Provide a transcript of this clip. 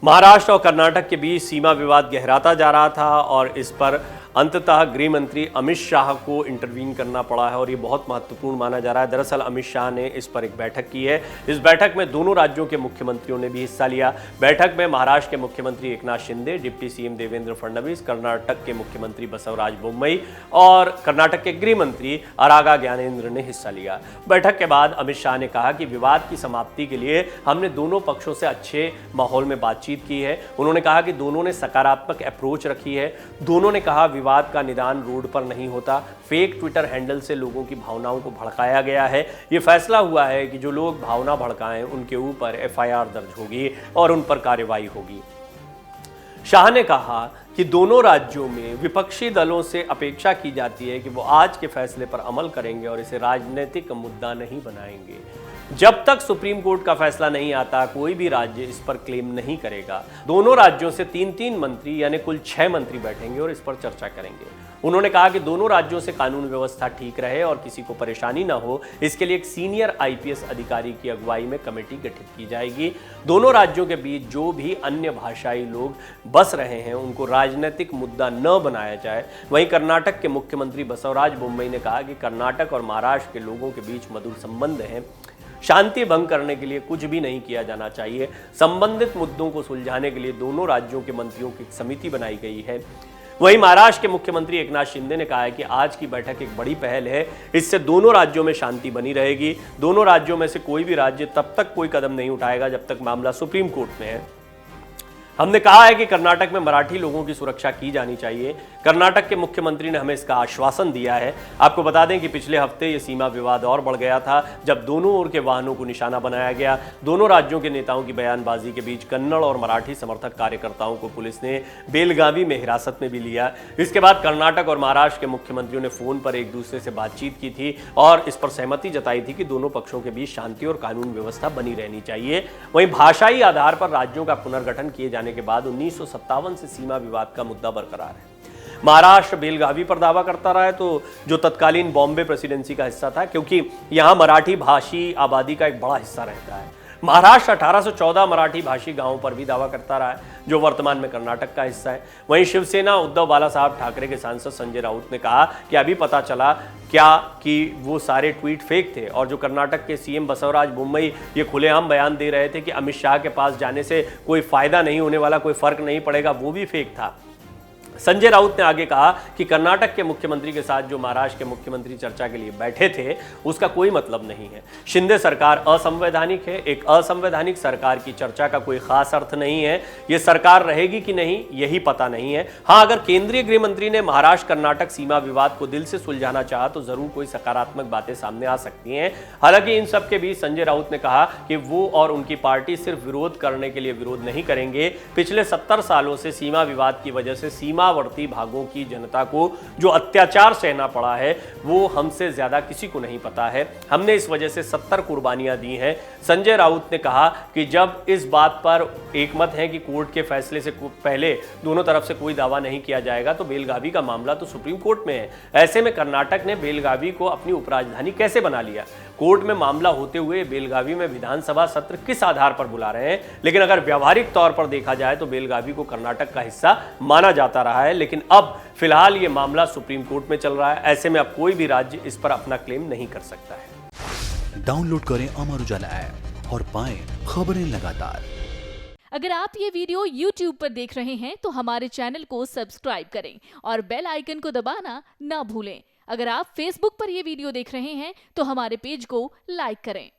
महाराष्ट्र और कर्नाटक के बीच सीमा विवाद गहराता जा रहा था और इस पर अंततः गृह मंत्री अमित शाह को इंटरवीन करना पड़ा है और ये बहुत महत्वपूर्ण माना जा रहा है। दरअसल अमित शाह ने इस पर एक बैठक की है। इस बैठक में दोनों राज्यों के मुख्यमंत्रियों ने भी हिस्सा लिया। बैठक में महाराष्ट्र के मुख्यमंत्री एकनाथ शिंदे, डिप्टी सीएम देवेंद्र फडणवीस, कर्नाटक के मुख्यमंत्री बसवराज बोम्मई और कर्नाटक के गृह मंत्री अरागा ज्ञानेंद्र ने हिस्सा लिया। बैठक के बाद अमित शाह ने कहा कि विवाद की समाप्ति के लिए हमने दोनों पक्षों से अच्छे माहौल में बातचीत की है। उन्होंने कहा कि दोनों ने सकारात्मक अप्रोच रखी है। दोनों ने कहा विवाद का निदान रोड पर नहीं होता, फेक ट्विटर हैंडल से लोगों की भावनाओं को भड़काया गया है। यह फैसला हुआ है कि जो लोग भावना भड़काएं उनके ऊपर एफआईआर दर्ज होगी और उन पर कार्रवाई होगी। शाह ने कहा कि दोनों राज्यों में विपक्षी दलों से अपेक्षा की जाती है कि वो आज के फैसले पर अमल करेंगे और इसे राजनीतिक मुद्दा नहीं बनाएंगे। जब तक सुप्रीम कोर्ट का फैसला नहीं आता कोई भी राज्य इस पर क्लेम नहीं करेगा। दोनों राज्यों से 3-3 मंत्री यानी कुल 6 मंत्री बैठेंगे और इस पर चर्चा करेंगे। उन्होंने कहा कि दोनों राज्यों से कानून व्यवस्था ठीक रहे और किसी को परेशानी न हो, इसके लिए एक सीनियर आईपीएस अधिकारी की अगुवाई में कमेटी गठित की जाएगी। दोनों राज्यों के बीच जो भी अन्य भाषाई लोग बस रहे हैं उनको राजनीतिक मुद्दा न बनाया जाए। वहीं कर्नाटक के मुख्यमंत्री बसवराज बोम्मई ने कहा कि कर्नाटक और महाराष्ट्र के लोगों के बीच मधुर संबंध हैं। शांति भंग करने के लिए कुछ भी नहीं किया जाना चाहिए। संबंधित मुद्दों को सुलझाने के लिए दोनों राज्यों के मंत्रियों की समिति बनाई गई है। वहीं महाराष्ट्र के मुख्यमंत्री एकनाथ शिंदे ने कहा है कि आज की बैठक एक बड़ी पहल है। इससे दोनों राज्यों में शांति बनी रहेगी। दोनों राज्यों में से कोई भी राज्य तब तक कोई कदम नहीं उठाएगा जब तक मामला सुप्रीम कोर्ट में है। हमने कहा है कि कर्नाटक में मराठी लोगों की सुरक्षा की जानी चाहिए। कर्नाटक के मुख्यमंत्री ने हमें इसका आश्वासन दिया है। आपको बता दें कि पिछले हफ्ते ये सीमा विवाद और बढ़ गया था जब दोनों ओर के वाहनों को निशाना बनाया गया। दोनों राज्यों के नेताओं की बयानबाजी के बीच कन्नड़ और मराठी समर्थक कार्यकर्ताओं को पुलिस ने बेलगावी में हिरासत में भी लिया। इसके बाद कर्नाटक और महाराष्ट्र के मुख्यमंत्रियों ने फोन पर एक दूसरे से बातचीत की थी और इस पर सहमति जताई थी कि दोनों पक्षों के बीच शांति और कानून व्यवस्था बनी रहनी चाहिए। वहीं भाषाई आधार पर राज्यों का पुनर्गठन किए जाने के बाद 1957 से सीमा विवाद का मुद्दा बरकरार है। महाराष्ट्र बेलगावी पर दावा करता रहा है तो जो तत्कालीन बॉम्बे प्रेसिडेंसी का हिस्सा था, क्योंकि यहां मराठी भाषी आबादी का एक बड़ा हिस्सा रहता है। महाराष्ट्र 1814 मराठी भाषी गांवों पर भी दावा करता रहा है जो वर्तमान में कर्नाटक का हिस्सा है। वहीं शिवसेना उद्धव बाला साहब ठाकरे के सांसद संजय राउत ने कहा कि अभी पता चला क्या कि वो सारे ट्वीट फेक थे और जो कर्नाटक के सीएम बसवराज बोम्मई ये खुलेआम बयान दे रहे थे कि अमित शाह के पास जाने से कोई फायदा नहीं होने वाला, कोई फर्क नहीं पड़ेगा, वो भी फेक था। संजय राउत ने आगे कहा कि कर्नाटक के मुख्यमंत्री के साथ जो महाराष्ट्र के मुख्यमंत्री चर्चा के लिए बैठे थे उसका कोई मतलब नहीं है। शिंदे सरकार असंवैधानिक है। एक असंवैधानिक सरकार की चर्चा का कोई खास अर्थ नहीं है। यह सरकार रहेगी कि नहीं यही पता नहीं है। हाँ, अगर केंद्रीय गृह मंत्री ने महाराष्ट्र कर्नाटक सीमा विवाद को दिल से सुलझाना चाहा तो जरूर कोई सकारात्मक बातें सामने आ सकती हैं। हालांकि इन सब के बीच संजय राउत ने कहा कि वो और उनकी पार्टी सिर्फ विरोध करने के लिए विरोध नहीं करेंगे। पिछले 70 सालों से सीमा विवाद की वजह से सीमावर्ती भागों की जनता को जो अत्याचार सहना पड़ा है वो हमसे ज्यादा किसी को नहीं पता है। हमने इस वजह से 70 कुर्बानियां दी हैं। संजय राउत ने कहा कि जब इस बात पर एकमत है कि कोर्ट के फैसले से पहले दोनों तरफ से कोई दावा नहीं किया जाएगा तो बेलगावी का मामला तो सुप्रीम कोर्ट में है। ऐसे में कर्नाटक ने बेलगावी को अपनी उपराजधानी कैसे बना लिया? कोर्ट में मामला होते हुए बेलगावी में विधानसभा सत्र किस आधार पर बुला रहे हैं? लेकिन अगर व्यावहारिक तौर पर देखा जाए तो बेलगावी को कर्नाटक का हिस्सा माना जाता रहा है, लेकिन अब फिलहाल ये मामला सुप्रीम कोर्ट में चल रहा है। ऐसे में अब कोई भी राज्य इस पर अपना क्लेम नहीं कर सकता है। डाउनलोड करें अमर उजाला ऐप और पाएं खबरें लगातार। अगर आप ये वीडियो YouTube पर देख रहे हैं तो हमारे चैनल को सब्सक्राइब करें और बेल आइकन को दबाना ना भूलें। अगर आप Facebook पर ये वीडियो देख रहे हैं तो हमारे पेज को लाइक करें।